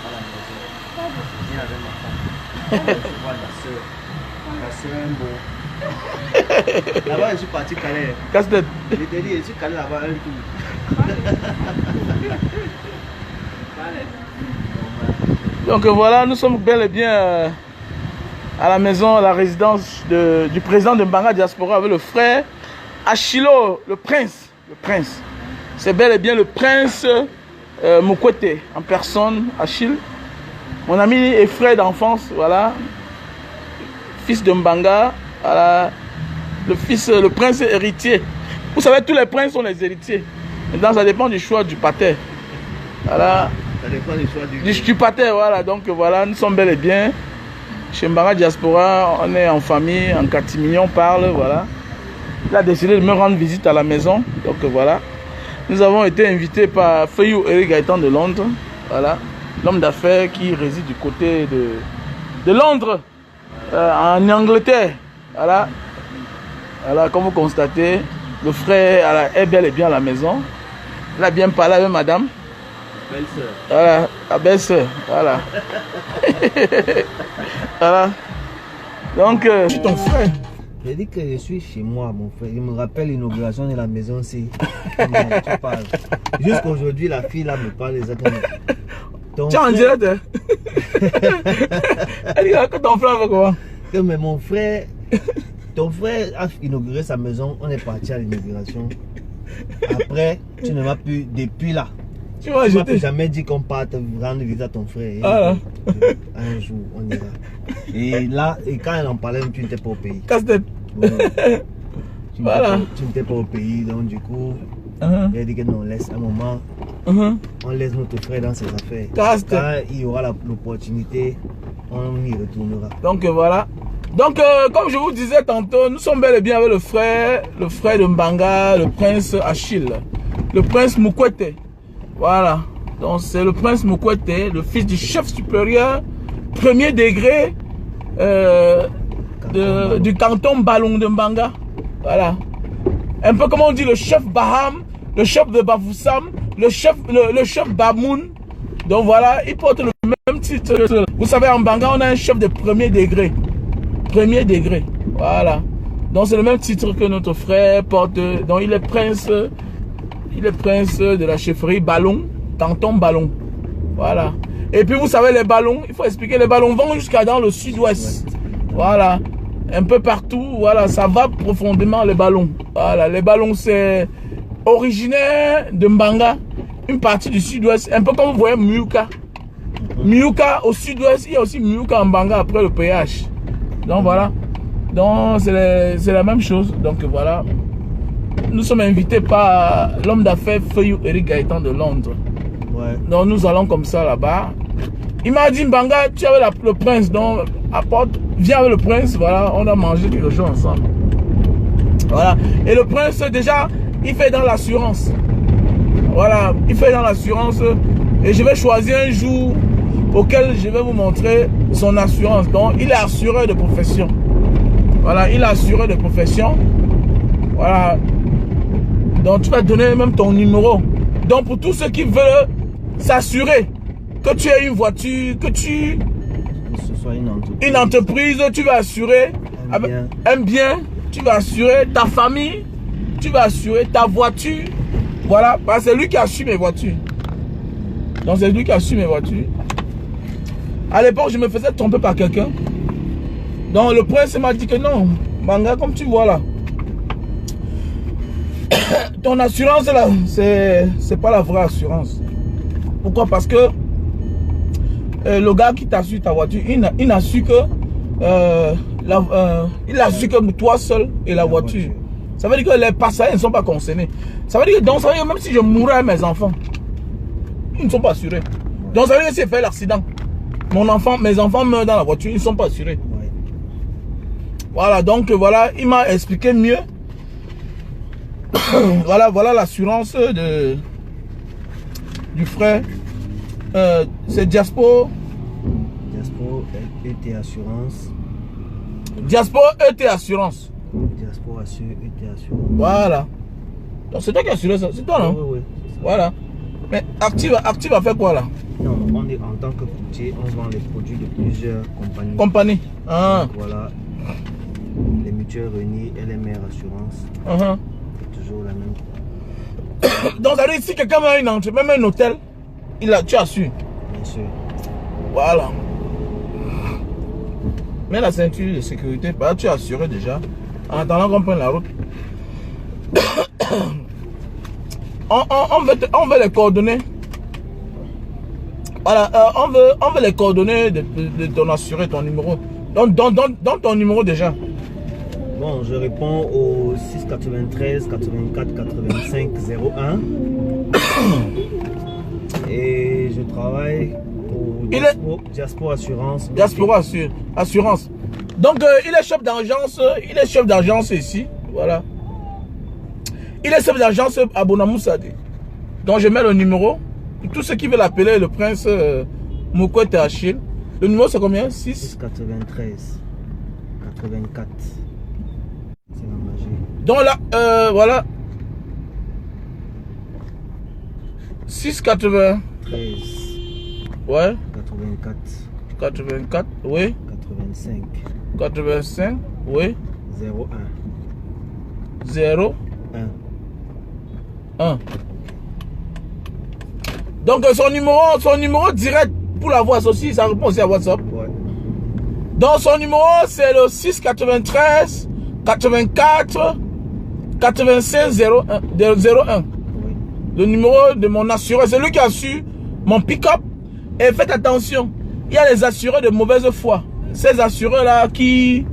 à la maison. Je viens avec ma femme. Je vois la soeur un beau. Là-bas, je suis parti Calais. Casse-tête. Je t'ai dit, je suis Calais là-bas un tour. Donc voilà, nous sommes bel et bien à la maison, à la résidence du président de Mbanga Diaspora avec le frère Achilo, le prince. Le prince. C'est bel et bien le prince Mukwete en personne, Achille. Mon ami et frère d'enfance, voilà. Fils de Mbanga, voilà. Le prince héritier. Vous savez, tous les princes sont les héritiers. Maintenant, ça dépend du choix du pater. Voilà. Ça dépend du choix du pater, voilà. Donc voilà, nous sommes bel et bien. Chez Mbanga Diaspora, on est en famille, en catimini, on parle, voilà. Il a décidé de me rendre visite à la maison. Donc voilà. Nous avons été invités par Fayou Eric Gaëtan de Londres. Voilà. L'homme d'affaires qui réside du côté de Londres, en Angleterre. Voilà. Voilà, comme vous constatez, le frère est bel et bien à la maison. Il a bien parlé avec madame. Belle-sœur. Voilà, la belle-sœur. Voilà. Voilà. Donc, je suis ton frère. J'ai dit que je suis chez moi, mon frère. Il me rappelle l'inauguration de la maison aussi. Tu parles. Jusqu'aujourd'hui, la fille là me parle exactement. Tiens, en direct, hein? Elle dit que ton frère fait comment? Mais mon frère, ton frère a inauguré sa maison. On est parti à l'inauguration. Après, tu ne m'as plus depuis là. Tu m'as jeté. Jamais dit qu'on parte rendre visite à ton frère. Ah. Un jour, on ira. Et là, et quand elle en parlait, tu n'étais pas au pays. Casse-tête. Ouais. Voilà. Tu n'étais pas au pays, donc du coup, j'ai dit que non, laisse un moment. On laisse notre frère dans ses affaires. Quand il y aura l'opportunité, on y retournera. Donc voilà. Donc comme je vous disais tantôt, nous sommes bel et bien avec le frère de Mbanga, le prince Achille, le prince Mukwete. Voilà. Donc c'est le prince Mukwete, le fils du chef supérieur, premier degré du canton Balong de Mbanga. Voilà. Un peu comme on dit le chef Baham, le chef de Bafoussam, le chef Bamoun. Donc voilà, il porte le même titre. Vous savez, en Mbanga, on a un chef de premier degré. Premier degré. Voilà. Donc c'est le même titre que notre frère porte. Donc il est prince de la chefferie Ballon, canton Ballon. Voilà. Et puis vous savez, les ballons, il faut expliquer, les ballons vont jusqu'à dans le sud-ouest. Voilà. Un peu partout, voilà, ça va profondément les ballons. Voilà, les ballons c'est originaire de Mbanga, une partie du sud-ouest, un peu comme vous voyez Miuka. Miuka au sud-ouest, il y a aussi Miuka en Mbanga après le péage. Donc voilà. Donc c'est la même chose. Donc voilà. Nous sommes invités par l'homme d'affaires Fayou Eric Gaëtan de Londres. Ouais. Donc nous allons comme ça là-bas. Il m'a dit, Mbanga, tu es avec le prince, donc apporte, viens avec le prince, voilà, on a mangé quelque chose ensemble. Voilà. Et le prince, déjà, il fait dans l'assurance. Voilà, il fait dans l'assurance. Et je vais choisir un jour auquel je vais vous montrer son assurance. Donc, il est assureur de profession. Voilà, il est assureur de profession. Voilà. Donc, tu vas donner même ton numéro. Donc, pour tous ceux qui veulent s'assurer que tu aies une voiture, que ce soit une entreprise, tu vas assurer un bien, tu vas assurer ta famille, tu vas assurer ta voiture. Voilà, parce que c'est lui qui assure mes voitures. Donc c'est lui qui assure mes voitures. À l'époque, je me faisais tromper par quelqu'un. Donc le prince m'a dit que non, Mbanga, comme tu vois là, ton assurance là, c'est pas la vraie assurance. Pourquoi? Parce que le gars qui t'assure ta voiture, il n'a su que il a su que toi seul et la voiture. Ça veut dire que les passagers ne sont pas concernés. Ça veut dire que donc, ça veut dire, même si je mourrais avec mes enfants, ils ne sont pas assurés. Donc ça veut dire que si j'ai fait l'accident, mes enfants meurent dans la voiture, ils ne sont pas assurés. Ouais. Voilà, donc voilà, il m'a expliqué mieux. voilà l'assurance du frère. C'est Diaspo ET Assurance. Diaspo ET Assurance. Diaspo Assure ET Assurance. Voilà. C'est toi qui as assuré ça. C'est toi, non? Oui. Voilà. Mais Active a fait quoi là? Non, En tant que courtier, on vend les produits de plusieurs compagnies. Compagnie. Ah. Donc, voilà. Les mutuelles réunies, LMR Assurance. C'est toujours la même. Donc, ça veut dire si quelqu'un a une entrée, même un hôtel, tu as su. Bien sûr. Voilà. Mais la ceinture de sécurité, bah, tu as assuré déjà. En attendant qu'on prenne la route. on veut les coordonnées. Voilà, on veut les coordonnées de ton assuré, ton numéro. Dans ton numéro déjà. Bon, je réponds au 693 84 85 01. Et je travaille au Diaspora Assurance. Diaspora Assurance. Donc, il est chef d'agence ici. Voilà. Il est chef d'agence à Bonamoussadi. Donc, je mets le numéro. Tous ceux qui veulent appeler le prince Mokwete Achille. Le numéro, c'est combien? 693 84. C'est la magie. Donc là, voilà. 6,80. 13. Ouais. 84. 84, oui. 85. 85, oui. 01. 0. 1. 1. Donc son numéro direct pour la voix aussi, ça répond aussi à WhatsApp. Ouais. Donc son numéro c'est le 693 84 85 01. Oui. Le numéro de mon assureur, c'est lui qui a su mon pick-up. Et faites attention, il y a les assureurs de mauvaise foi. Ces assureurs là qui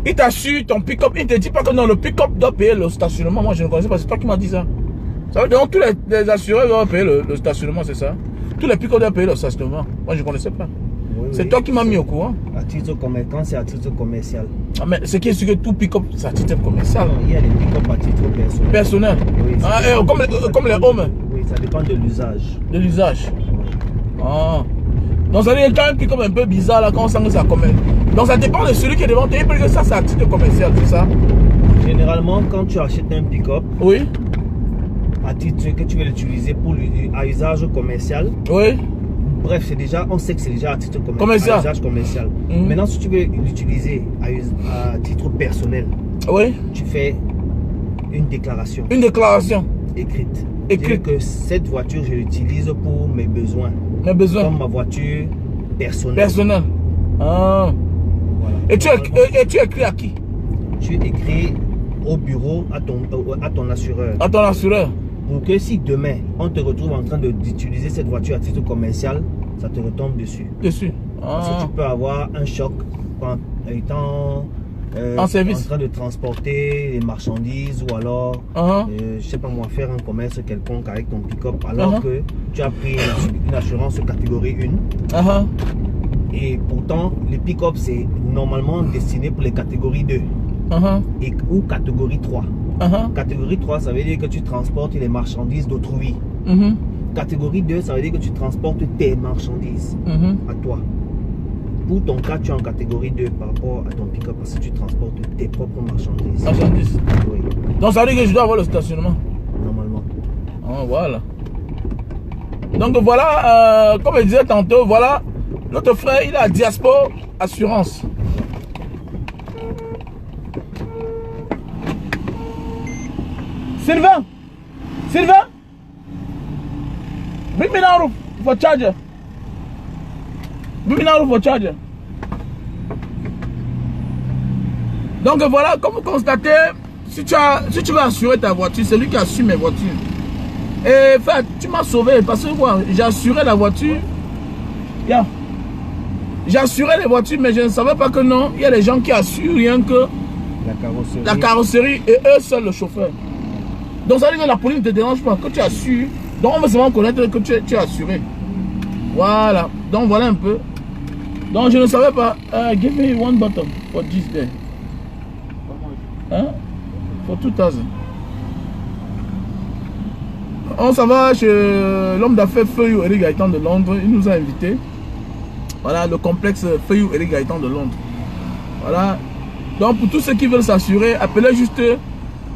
ils t'assurent ton pick-up, ils ne te disent pas que non, le pick-up doit payer le stationnement. Moi je ne connaissais pas, c'est toi qui m'as dit ça. Ça veut dire que tous les assureurs doivent payer le stationnement, c'est ça? Tous les pick-up doivent payer le stationnement. Moi je ne connaissais pas. Oui, c'est toi qui m'as mis au courant. À titre commercial, c'est à titre commercial. Ah, mais c'est qui est sûr que tout pick-up, c'est à titre commercial. Non, il y a les pick-up à titre personnel. Personnel. Oui, comme les hommes. Oui, ça dépend de l'usage. De l'usage. Ah. Donc ça veut dire qu'il y a un pick-up un peu bizarre là quand on sent que ça commerce. Donc ça dépend de celui qui est devant toi. Il peut dire que ça c'est à titre commercial, c'est ça? Généralement, quand tu achètes un pick-up, oui, à titre que tu veux l'utiliser à usage commercial. Oui. Bref, on sait que c'est déjà à titre commercial. À usage commercial. Maintenant, si tu veux l'utiliser à titre personnel, oui, tu fais une déclaration. Une déclaration écrite. Dire que cette voiture, je l'utilise pour mes besoins. Mes besoins. Comme ma voiture personnelle. Personnelle. Ah. Voilà. Et tu écris à qui? Tu écris au bureau, à ton assureur. À ton assureur. Pour que si demain, on te retrouve en train d'utiliser cette voiture à titre commercial, ça te retombe dessus. Dessus. Ah. Parce que tu peux avoir un choc en étant en service, en train de transporter les marchandises ou alors, je sais pas moi, faire un commerce quelconque avec ton pick-up alors que tu as pris une assurance catégorie 1. Et pourtant, les pick-up, c'est normalement destiné pour les catégories 2 ou catégorie 3. Catégorie 3, ça veut dire que tu transportes les marchandises d'autrui. Catégorie 2, ça veut dire que tu transportes tes marchandises à toi. Pour ton cas, tu es en catégorie 2 par rapport à ton pick-up parce que tu transportes tes propres marchandises. Oui. Donc ça veut dire que je dois avoir le stationnement? Normalement. Ah, voilà. Donc voilà, comme je disais tantôt, voilà, notre frère, il a Diaspora Assurance. Sylvain! Sylvain! Bring me down for charger. Bring me down for charger. Donc voilà, comme vous constatez, si tu veux assurer ta voiture, c'est lui qui assure mes voitures. Et fait, tu m'as sauvé parce que moi, j'ai assuré la voiture. Yeah. J'ai assuré les voitures, mais je ne savais pas que non, il y a des gens qui assurent rien que la carrosserie et eux seuls le chauffeur. Donc ça veut dire que la police ne te dérange pas, que tu assures. Donc on veut seulement connaître que tu es assuré. Voilà. Donc voilà un peu. Donc je ne savais pas. Give me one button for this day. Hein? For 2000. On s'en va chez l'homme d'affaires Feuillou Eric Gaëtan de Londres. Il nous a invités. Voilà le complexe Feuillou Eric Gaëtan de Londres. Voilà. Donc pour tous ceux qui veulent s'assurer, appelez juste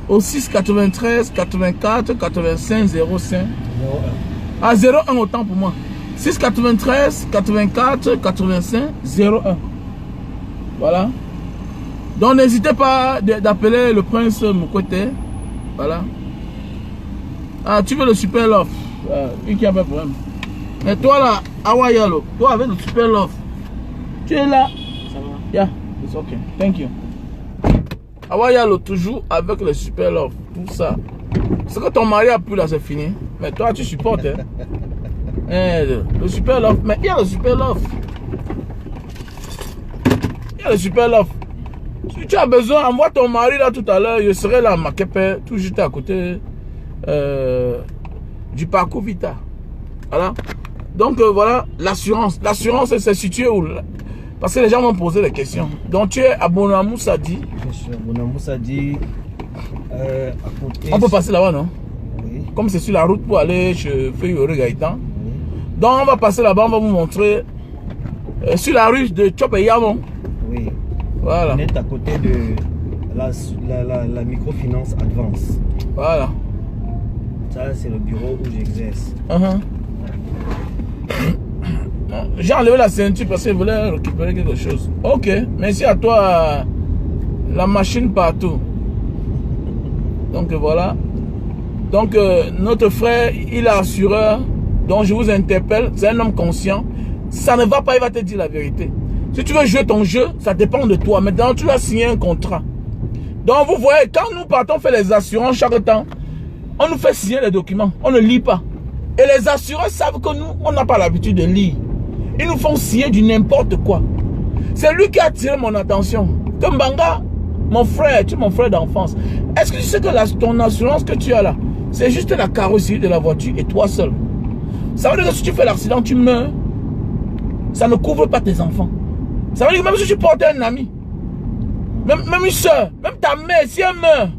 au 6 93 84 85 05. Ah, 01 autant pour moi. 693 84 85 01. Voilà. Donc n'hésitez pas d'appeler le prince Moukwete. Voilà. Ah, tu veux le super love. Lui qui a pas de problème. Mais toi là, Awayalo, toi avec le super love. Tu es là. Ça va? Yeah, it's okay. Thank you. Awayalo toujours avec le super love. Tout ça. Ce que ton mari a pu là, c'est fini. Mais toi, tu supportes. Hein? Le super love. Mais il y a le super love. Il y a le super love. Si tu as besoin, envoie ton mari là tout à l'heure. Je serai là à Makepe, tout juste à côté du parcours Vita. Voilà. Donc voilà, l'assurance. L'assurance, c'est situé où? Parce que les gens vont poser des questions. Donc tu es à Bonamoussadi. Je suis à Bonamoussadi. À côté. On peut passer là-bas, non? Oui. Comme c'est sur la route pour aller chez Feyore Gaïtan. Oui. Donc on va passer là-bas, on va vous montrer sur la rue de Chopeyamon. Oui. Voilà. On est à côté de la microfinance Advance. Voilà. Ça, c'est le bureau où j'exerce. J'ai enlevé la ceinture parce que je voulais récupérer quelque chose. Ok, merci à toi. La machine partout. Donc voilà. Donc notre frère, il est assureur. Donc je vous interpelle. C'est un homme conscient. Ça ne va pas, il va te dire la vérité. Si tu veux jouer ton jeu, ça dépend de toi. Maintenant, tu dois signer un contrat. Donc vous voyez, quand nous partons faire les assurances chaque temps, on nous fait signer les documents. On ne lit pas. Et les assureurs savent que nous, on n'a pas l'habitude de lire. Ils nous font signer du n'importe quoi. C'est lui qui a attiré mon attention. Kambanga, mon frère, tu es mon frère d'enfance. Est-ce que tu sais que ton assurance que tu as là, c'est juste la carrosserie de la voiture et toi seul? Ça veut dire que si tu fais l'accident, tu meurs. Ça ne couvre pas tes enfants. Ça veut dire que même si tu portes un ami, même une soeur, même ta mère, si elle meurt,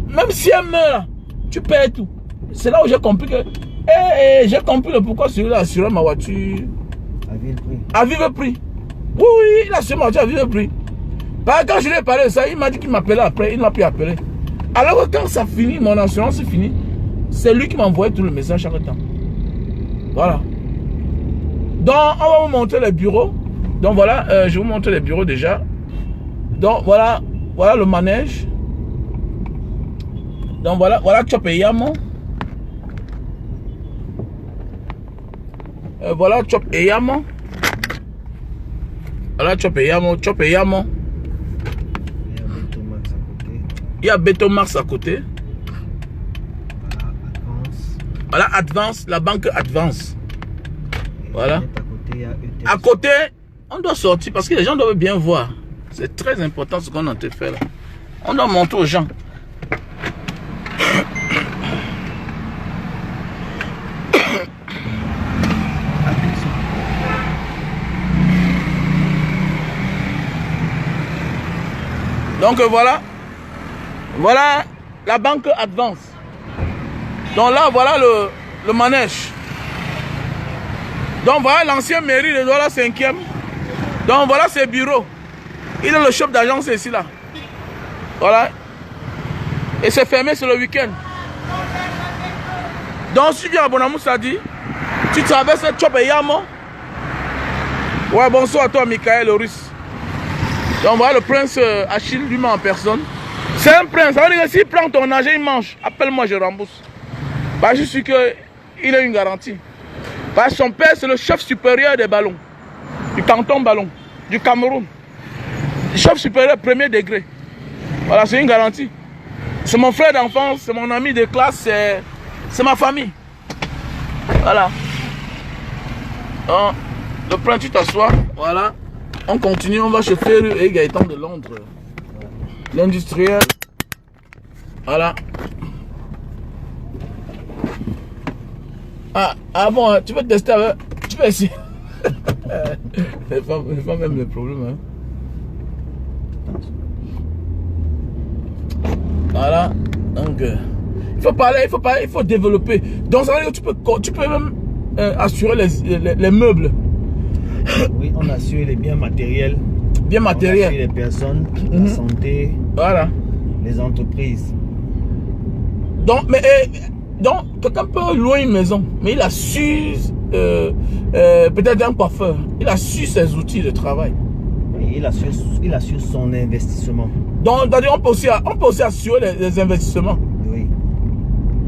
même si elle meurt, tu perds tout. C'est là où j'ai compris que... j'ai compris le pourquoi celui-là a assuré ma voiture à vive prix. À vive prix. Oui, oui, il a assuré ma voiture à vive prix. Quand je lui ai parlé de ça, il m'a dit qu'il m'appelait après, il ne m'a plus appelé. Alors que quand ça finit, mon assurance est finie, c'est lui qui m'envoyait tout le message chaque temps. Voilà. Donc, on va vous montrer les bureaux. Donc voilà, je vais vous montrer les bureaux déjà. Donc voilà, voilà le manège. Donc voilà, voilà Chopeyamon. Voilà Chopeyamon. Voilà Chopeyamon, Chopeyamon. Il y a Betomax à côté. Voilà Advance, la banque Advance. Voilà. À côté, on doit sortir parce que les gens doivent bien voir. C'est très important ce qu'on a fait là. On doit montrer aux gens. Donc voilà. Voilà la banque Advance. Donc là, voilà le manège. Donc voilà l'ancienne mairie de Douala 5e. Donc voilà ses bureaux. Il est le chef d'agence ici là. Voilà. Et c'est fermé sur le week-end. Donc si tu viens à Bonamoussadi, tu traverses Chopeyamon. Ouais, bonsoir à toi Michael le russe. Donc voilà le prince Achille lui-même en personne. C'est un prince, ça veut dire que s'il prend ton argent, il mange. Appelle-moi, je rembourse. Bah, je suis que il a une garantie. Bah, son père, c'est le chef supérieur des ballons. Du canton ballon, du Cameroun. Le chef supérieur premier degré. Voilà, c'est une garantie. C'est mon frère d'enfance, c'est mon ami de classe, c'est ma famille. Voilà. Donc, le prince, tu t'assois. Voilà. On continue, on va chez Ferru et Gaëtan de Londres. L'industriel. Voilà. Ah bon, tu veux tester avec... Tu peux essayer. C'est pas même le problème. Hein. Voilà. Donc, il faut parler, il faut développer. Donc, ça veut dire que tu peux même assurer les meubles. Oui, on assure les biens matériels. Bien matériel. On assure les personnes, la santé, voilà. les entreprises. Donc, quelqu'un peut louer une maison, mais il assure peut-être un coiffeur. Il a su ses outils de travail. Oui, il a su son investissement. Donc, on peut aussi assurer les investissements. Oui.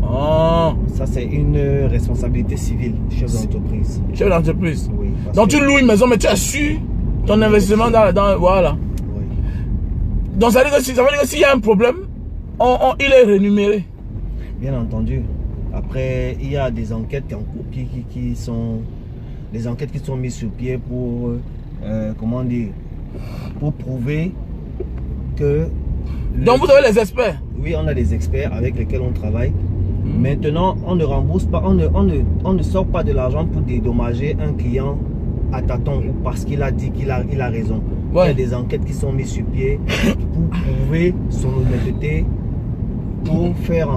Oh. Ça, c'est une responsabilité civile, chef d'entreprise. Chef d'entreprise. Oui. Donc, tu loues une maison, mais tu as su ton investissement dans voilà. Oui. Donc, ça veut dire que s'il y a un problème, il est rémunéré. Bien entendu. Après, il y a des enquêtes qui sont mises sur pied pour, comment dire, pour prouver que... Donc, vous avez les experts? Oui, on a des experts avec lesquels on travaille. Maintenant, on ne rembourse pas, on ne sort pas de l'argent pour dédommager un client à tâtons ou parce qu'il a dit qu'il a raison. Ouais. Il y a des enquêtes qui sont mises sur pied pour prouver son honnêteté, pour faire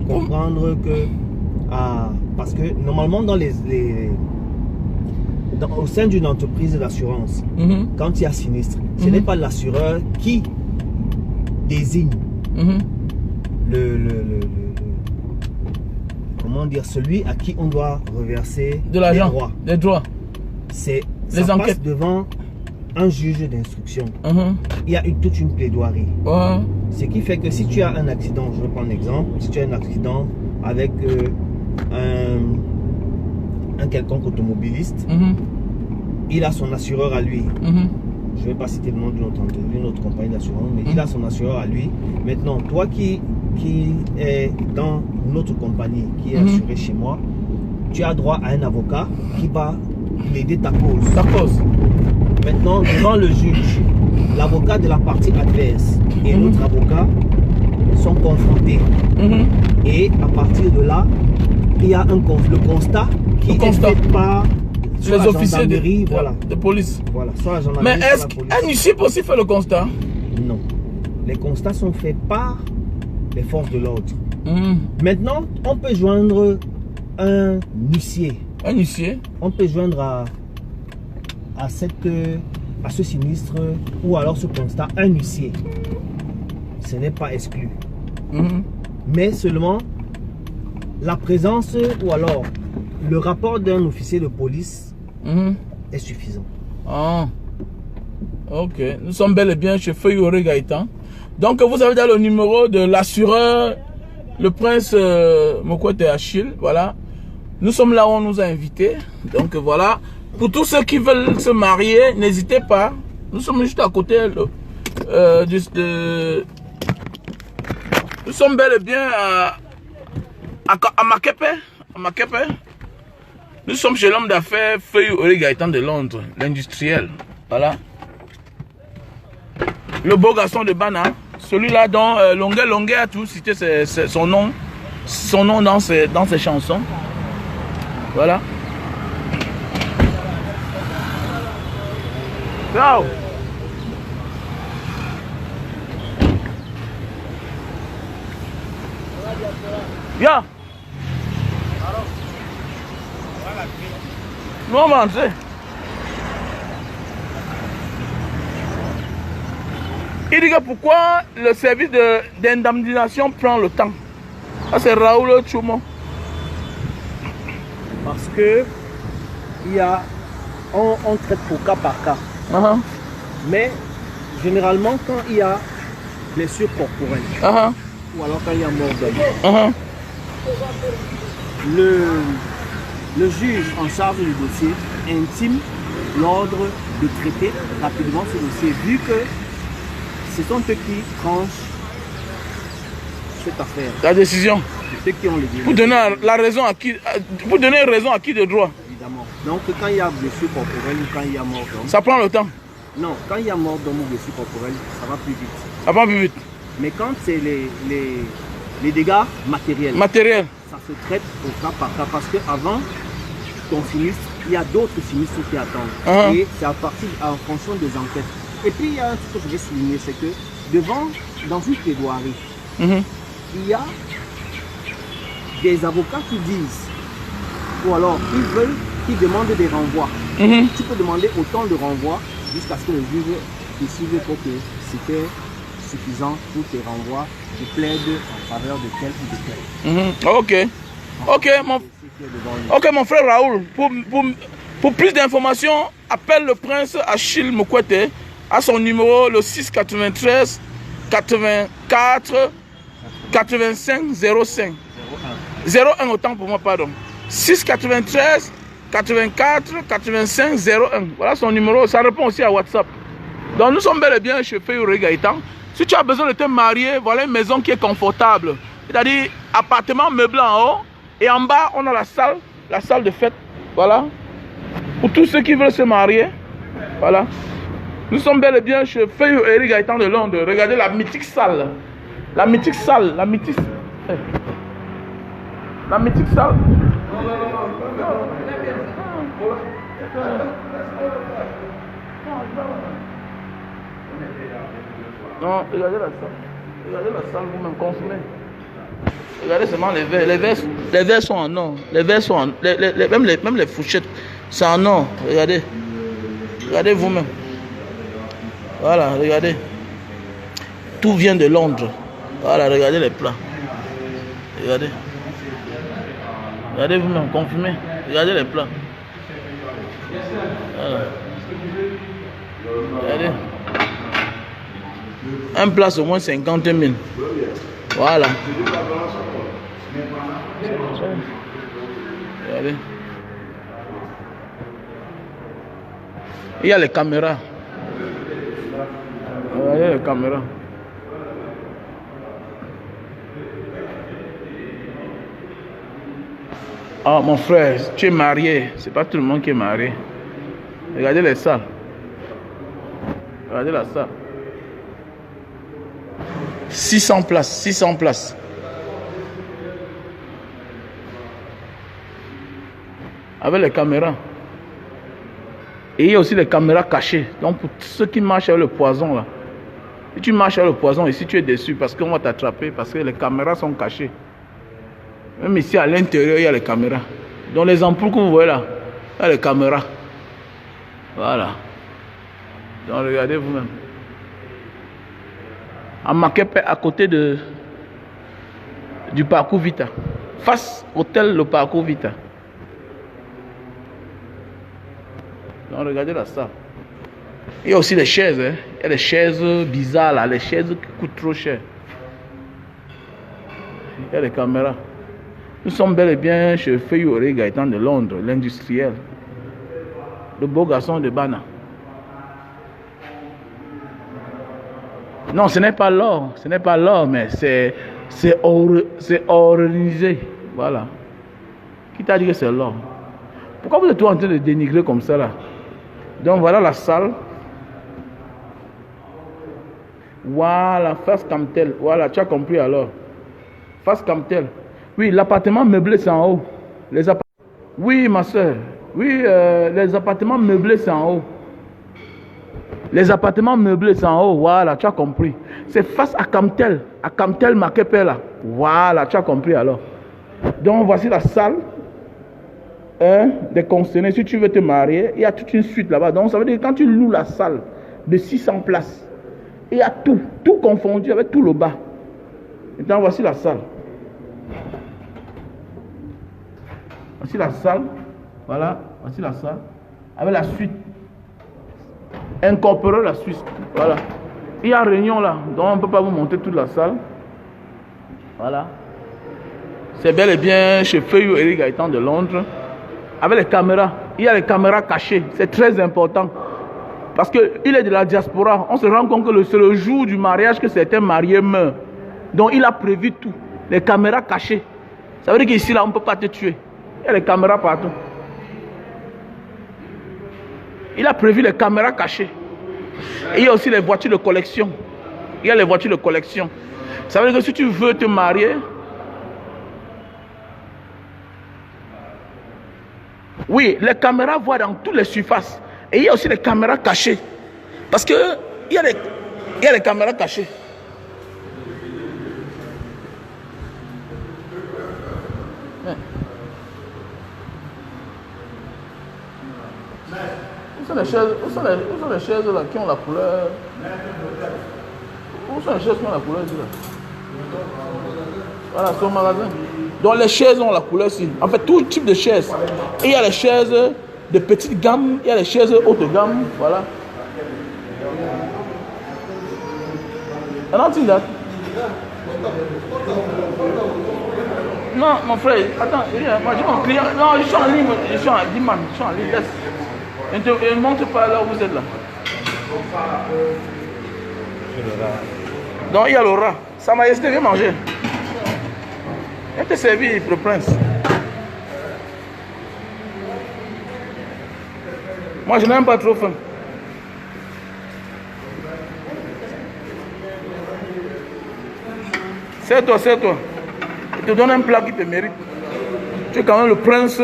comprendre que... parce que normalement, au sein d'une entreprise d'assurance, quand il y a sinistre, ce n'est pas l'assureur qui désigne comment dire, celui à qui on doit reverser de l'argent, des droits. Ça passe devant un juge d'instruction. Il y a toute une plaidoirie. Ce qui fait que si tu as un accident, je vais prendre un exemple, si tu as un accident avec un quelconque automobiliste, il a son assureur à lui. Je ne vais pas citer le nom d'une autre compagnie d'assurance, mais il a son assureur à lui. Maintenant, toi qui est dans notre compagnie, qui est assuré chez moi, tu as droit à un avocat qui va plaider ta cause. Ta cause. Maintenant, devant le juge, l'avocat de la partie adverse et notre avocat sont confrontés. Et à partir de là, il y a le constat qui est fait par les officiers de police. Voilà, soit la mais est-ce qu'un huissier peut aussi faire le constat? Non. Les constats sont faits par les forces de l'ordre. Maintenant, on peut joindre un huissier. Un huissier? On peut joindre à ce sinistre ou alors ce constat un huissier. Ce n'est pas exclu. Mais seulement la présence ou alors le rapport d'un officier de police est suffisant. Ah, ok. Nous sommes bel et bien chez Feuille Gaëtan. Donc vous avez dans le numéro de l'assureur, le prince Mokwete Achille. Voilà. Nous sommes là où on nous a invités. Donc voilà. Pour tous ceux qui veulent se marier, n'hésitez pas. Nous sommes juste à côté nous sommes bel et bien à Makepe. Nous sommes chez l'homme d'affaires Feuille Gaëtan de Londres, l'industriel. Voilà. Le beau garçon de Bana, celui-là dont Longue a tout cité son nom dans ses chansons. Voilà. Ciao. Yeah. Nous on va entrer. Il dit que pourquoi le service d'indemnisation prend le temps. Ça c'est Raoul Tchoumo. Parce que on traite pour cas par cas. Mais généralement quand il y a blessure corporelle ou alors quand il y a mort d'homme, le juge en charge du dossier intime l'ordre de traiter rapidement ce dossier, vu que ce sont eux qui tranchent cette affaire. La décision. Ceux qui ont le diplôme. Pour donner raison à qui de droit. Évidemment. Donc quand il y a blessure corporelle ou quand il y a mort d'homme. Ça prend le temps. Non, quand il y a mort d'homme ou blessure corporelle, ça va plus vite. Ça va plus vite. Mais quand c'est les dégâts matériels. Ça se traite au cas par cas parce qu'avant ton sinistre, il y a d'autres sinistres qui attendent. Et c'est en fonction des enquêtes. Et puis il y a un truc que je vais souligner, c'est que dans une plaidoirie, il y a des avocats qui disent, ou alors qui demandent des renvois. Tu peux demander autant de renvois jusqu'à ce que le juge décide que c'était suffisant pour tes renvois. Je plaide en faveur de tel ou de tel. Ok, mon Ok, mon frère Raoul, pour plus d'informations, appelle le prince Achille Mokwete à son numéro le 693 84 85 05. 01 autant pour moi, pardon. 693 84 85 01. Voilà son numéro. Ça répond aussi à WhatsApp. Donc nous sommes bel et bien chez Fayuré Gaëtan. Si tu as besoin de te marier, voilà une maison qui est confortable. C'est-à-dire appartement meublé en haut et en bas on a la salle de fête. Voilà. Pour tous ceux qui veulent se marier. Voilà. Nous sommes bel et bien chez Fayuré Gaëtan de Londres. Regardez la mythique salle. La mythique salle. La mythique salle. Non, regardez la salle. Regardez la salle vous-même consommer. Regardez seulement les verres. Les verres sont en or. Les verres sont en... même les fourchettes, c'est en or. Regardez. Regardez vous-même. Voilà, regardez. Tout vient de Londres. Voilà, regardez les plats. Regardez. Regardez vous-même, confirmez. Regardez les plats. Voilà. Regardez. Un plat, c'est au moins 50 000. Voilà. Regardez. Il y a les caméras. Regardez les caméras. Ah, mon frère, tu es marié. C'est pas tout le monde qui est marié. Regardez les salles. Regardez la salle. 600 places, 600 places. Avec les caméras. Et il y a aussi les caméras cachées. Donc pour ceux qui marchent avec le poison là. Si tu marches avec le poison ici, tu es déçu parce qu'on va t'attraper, parce que les caméras sont cachées. Même ici à l'intérieur, il y a les caméras. Donc les ampoules que vous voyez là, il y a les caméras. Voilà. Donc regardez vous-même. À Makepe, à côté du parcours Vita. Face hôtel le parcours Vita. Donc regardez la salle. Il y a aussi les chaises. Hein. Il y a les chaises bizarres là. Les chaises qui coûtent trop cher. Il y a les caméras. Nous sommes bel et bien chez Fayuré Gaëtan de Londres, l'industriel. Le beau garçon de Bana. Non, ce n'est pas l'or. Ce n'est pas l'or, mais c'est organisé. Voilà. Qui t'a dit que c'est l'or? Pourquoi vous êtes en train de dénigrer comme ça là? Donc voilà la salle. Voilà, face Camtel. Voilà, tu as compris alors. Face Camtel. Oui, l'appartement meublé c'est en haut. Oui, ma soeur. Oui, les appartements meublés c'est en haut. Les appartements meublés c'est en haut. Voilà, tu as compris. C'est face à Camtel. À Camtel Makepe là. Voilà, tu as compris alors. Donc voici la salle. Des concernés. Si tu veux te marier, il y a toute une suite là-bas. Donc ça veut dire que quand tu loues la salle de 600 places, il y a tout confondu avec tout le bas. Maintenant voici la salle. Voici la salle. Voilà, voici la salle. Avec la suite. Incorporer la suite. Voilà. Il y a réunion là. Donc on ne peut pas vous montrer toute la salle. Voilà. C'est bel et bien chez Fayuré Gaëtan de Londres. Avec les caméras. Il y a les caméras cachées. C'est très important. Parce qu'il est de la diaspora. On se rend compte que c'est le jour du mariage que certains mariés meurent. Donc il a prévu tout. Les caméras cachées. Ça veut dire qu'ici là on ne peut pas te tuer. Il y a les caméras partout. Il a prévu les caméras cachées. Et il y a aussi les voitures de collection. Il y a les voitures de collection. Ça veut dire que si tu veux te marier, oui, les caméras voient dans toutes les surfaces. Et il y a aussi les caméras cachées. Parce que il y a les caméras cachées. Où sont les chaises là qui ont la couleur? Où sont les chaises qui ont la couleur là? Voilà, c'est au magasin. Donc les chaises ont la couleur ici. En fait, tout type de chaises. Et il y a les chaises de petite gamme, il y a les chaises haute gamme. Voilà. I don't think that. Non, mon frère, attends, moi j'ai mon client. Non, je suis en ligne, je suis en ligne, laisse. Ne montre pas là où vous êtes là. Donc il y a le rat. Sa Majesté, viens manger. Viens te servir, le prince. Moi je n'aime pas trop faim. C'est-toi. Je te donne un plat qui te mérite. Tu es quand même le prince.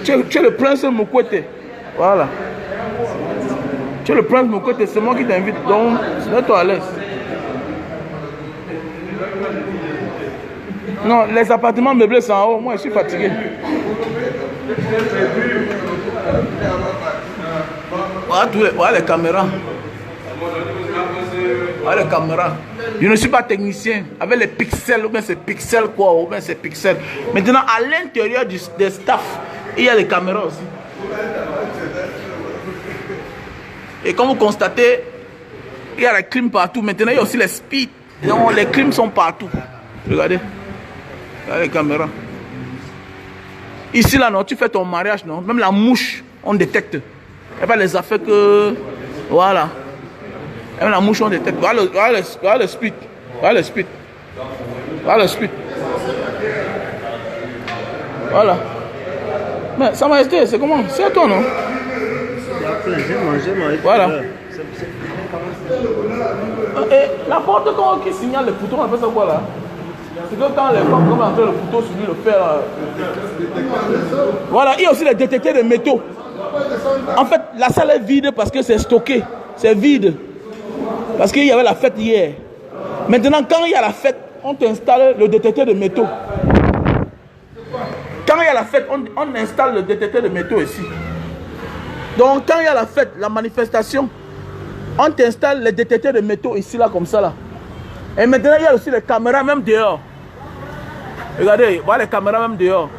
Tu es le prince Mukwete. Voilà. Tu es le prince Mukwete, c'est moi qui t'invite. Donc, mets-toi à l'aise. Non, les appartements meublés sont en haut. Moi, je suis fatigué. Voilà les caméras. Voilà les caméras. Je ne suis pas technicien. Avec les pixels, ou bien c'est pixels quoi, ou bien c'est pixels. Maintenant, à l'intérieur des staff, il y a les caméras aussi. Et comme vous constatez, il y a les clims partout. Maintenant, il y a aussi les speeds. Donc, les clims sont partout. Regardez. Regardez les caméras. Ici, là, non, tu fais ton mariage, non. Même la mouche, on détecte. Il n'y a pas les affaires que... Voilà. Même la mouche, on détecte. Voilà le speed. Voilà le speed. Voilà le speed. Voilà. Mais Sa Majesté, c'est comment? C'est à toi, non? J'ai mangé. Voilà. Et la porte qui signale le couteau, on appelle ça quoi là? C'est que quand les femmes comme entrer le couteau sur lui, le fer. Voilà, il y a aussi les détecteurs de métaux. En fait, la salle est vide parce que c'est stocké. C'est vide. Parce qu'il y avait la fête hier. Maintenant, quand il y a la fête, on t'installe le détecteur de métaux. Quand il y a la fête, on installe le détecteur de métaux ici. Donc, quand il y a la fête, la manifestation, on t'installe les détecteurs de métaux ici, là, comme ça, là. Et maintenant, il y a aussi les caméras, même dehors. Regardez, voilà les caméras, même dehors.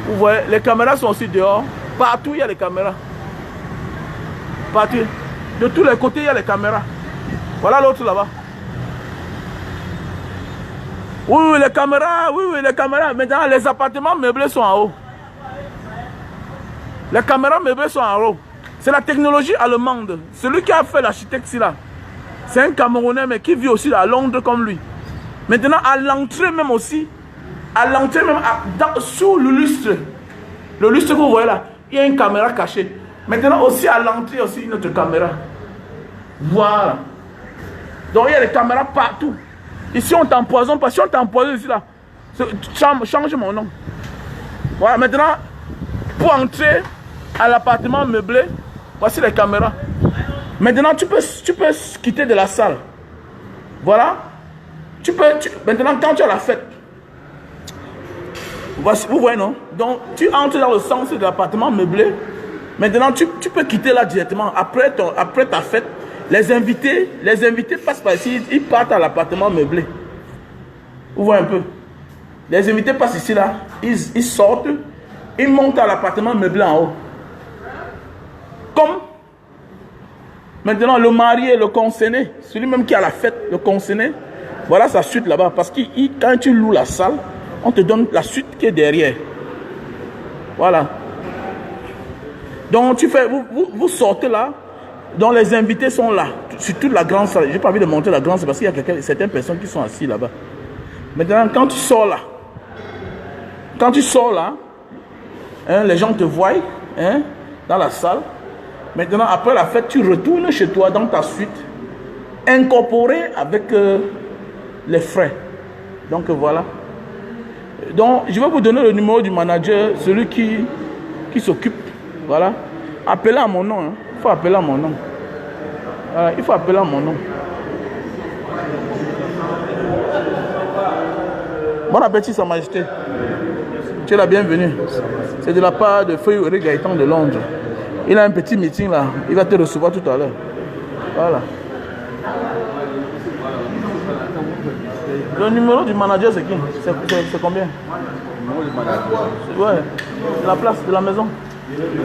Vous voyez, les caméras sont aussi dehors. Partout, il y a les caméras. Partout. De tous les côtés, il y a les caméras. Voilà l'autre là-bas. Oui, les caméras, les caméras. Maintenant, les appartements meublés sont en haut. Les caméras meublées sont en haut. C'est la technologie allemande. Celui qui a fait l'architecte ici là, c'est un Camerounais, mais qui vit aussi à Londres comme lui. Maintenant, à l'entrée même aussi, sous le lustre que vous voyez là, il y a une caméra cachée. Maintenant aussi à l'entrée, aussi une autre caméra. Voilà. Donc il y a des caméras partout. Ici on t'empoisonne, parce que si on t'empoisonne ici là, change mon nom. Voilà, maintenant, pour entrer à l'appartement meublé, voici les caméras. Maintenant tu peux quitter de la salle. Voilà. Maintenant quand tu as la fête, voici, vous voyez non? Donc tu entres dans le sens de l'appartement meublé. Maintenant tu peux quitter là directement. Après ta fête, les invités passent par ici, ils partent à l'appartement meublé. Vous voyez un peu? Les invités passent ici là, ils sortent, ils montent à l'appartement meublé en haut. Comme maintenant le marié, le concerné, celui même qui a la fête, le concerné, voilà sa suite là-bas. Parce que quand tu loues la salle, on te donne la suite qui est derrière. Voilà. Donc vous sortez là. Donc les invités sont là. Sur toute la grande salle. Je n'ai pas envie de montrer la grande salle parce qu'il y a certaines personnes qui sont assises là-bas. Maintenant, quand tu sors là, hein, les gens te voient hein, dans la salle. Maintenant, après la fête, tu retournes chez toi dans ta suite, incorporé avec les frais. Donc voilà. Donc je vais vous donner le numéro du manager, celui qui s'occupe. Voilà. Appelez à mon nom. Hein. Il faut appeler à mon nom. Voilà, il faut appeler à mon nom. Bon appétit, Sa Majesté. Tu es la bienvenue. C'est de la part de Feu Gaëtan de Londres. Il a un petit meeting là. Il va te recevoir tout à l'heure. Voilà. Le numéro du manager, c'est qui? C'est combien? Le numéro du manager. Ouais, la place de la maison.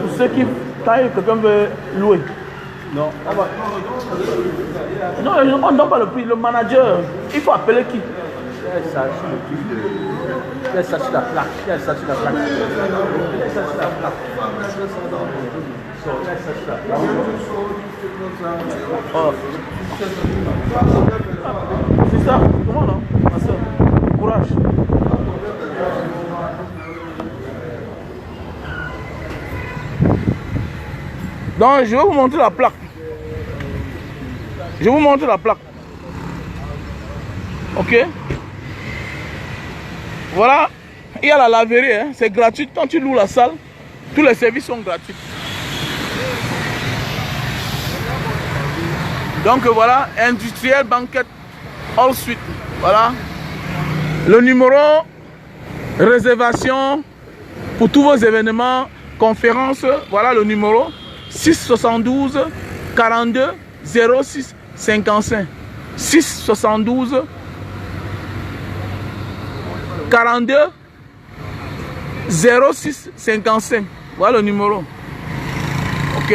Pour ceux qui, quand quelqu'un veut louer. Non, non, on ne donne pas le prix. Le manager, il faut appeler qui? Il y a ça sur la plaque. Il y a ça sur la plaque. Oh. C'est ça? Comment non? Ma soeur, courage. Donc, je vais vous montrer la plaque. Je vais vous montrer la plaque. Ok? Voilà. Il y a la laverie, hein? C'est gratuit. Quand tu loues la salle, tous les services sont gratuits. Donc voilà, industriel banquet all suite. Voilà. Le numéro réservation pour tous vos événements, conférences. Voilà le numéro 672 42 06 55. 672 42 06 55. Voilà le numéro. Ok.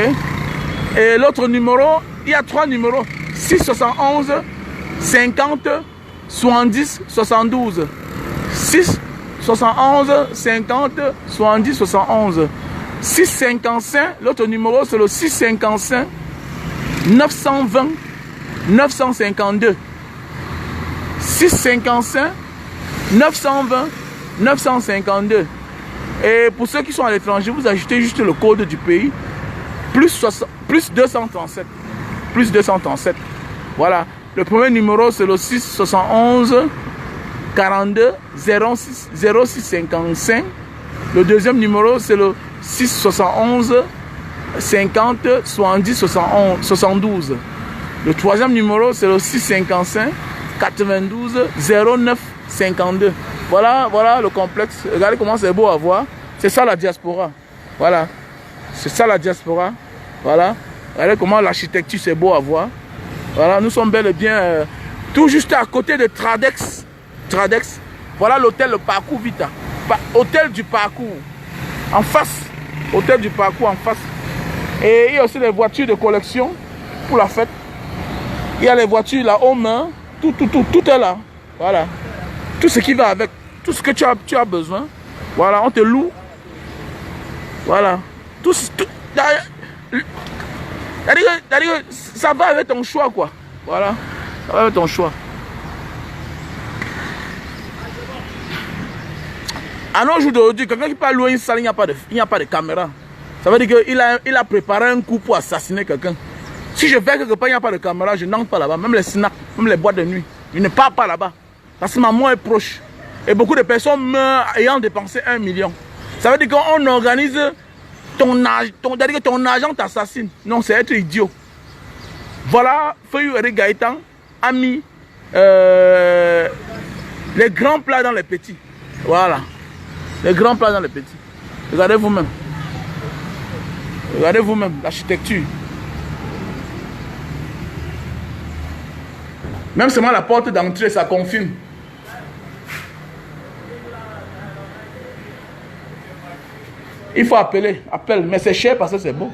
Et l'autre numéro, il y a 3 numéros. 671 50 70 72. 6 71 50 70 71. 655, l'autre numéro c'est le 655 920 952. 655 920 952. Et pour ceux qui sont à l'étranger, vous ajoutez juste le code du pays plus 237. Plus 237. Voilà. Le premier numéro c'est le 671 42 06 55. Le deuxième numéro c'est le 671 50 70 72. Le troisième numéro c'est le 655 92 09 52. Voilà, voilà le complexe. Regardez comment c'est beau à voir. C'est ça la diaspora. Voilà. C'est ça la diaspora. Voilà. Regardez comment l'architecture c'est beau à voir. Voilà, nous sommes bel et bien tout juste à côté de Tradex. Tradex. Voilà l'hôtel Le Parcours Vita. Hôtel du Parcours. En face. Hôtel du Parcours en face. Et il y a aussi les voitures de collection pour la fête. Il y a les voitures là aux mains. Tout est là. Voilà. Tout ce qui va avec. Tout ce que tu as besoin. Voilà, on te loue. Voilà. Tout, ça va avec ton choix, quoi. Voilà. Ça va avec ton choix. À nos jours d'aujourd'hui, quelqu'un qui peut louer une salle, il n'y a pas de caméra. Ça veut dire qu'il a préparé un coup pour assassiner quelqu'un. Si je vais quelque part, il n'y a pas de caméra, je n'entre pas là-bas. Même les snacks, même les boîtes de nuit. Je ne pars pas là-bas. Parce que ma mort est proche. Et beaucoup de personnes meurent ayant dépensé 1 million. Ça veut dire qu'on organise ton agent t'assassine. Non, c'est être idiot. Voilà, Feuille Eric Gaëtan a mis les grands plats dans les petits. Voilà. Les grands plats dans les petits. Regardez vous-même. Regardez vous-même l'architecture. Même seulement la porte d'entrée, ça confirme. Il faut appeler, appelle, mais c'est cher parce que c'est beau.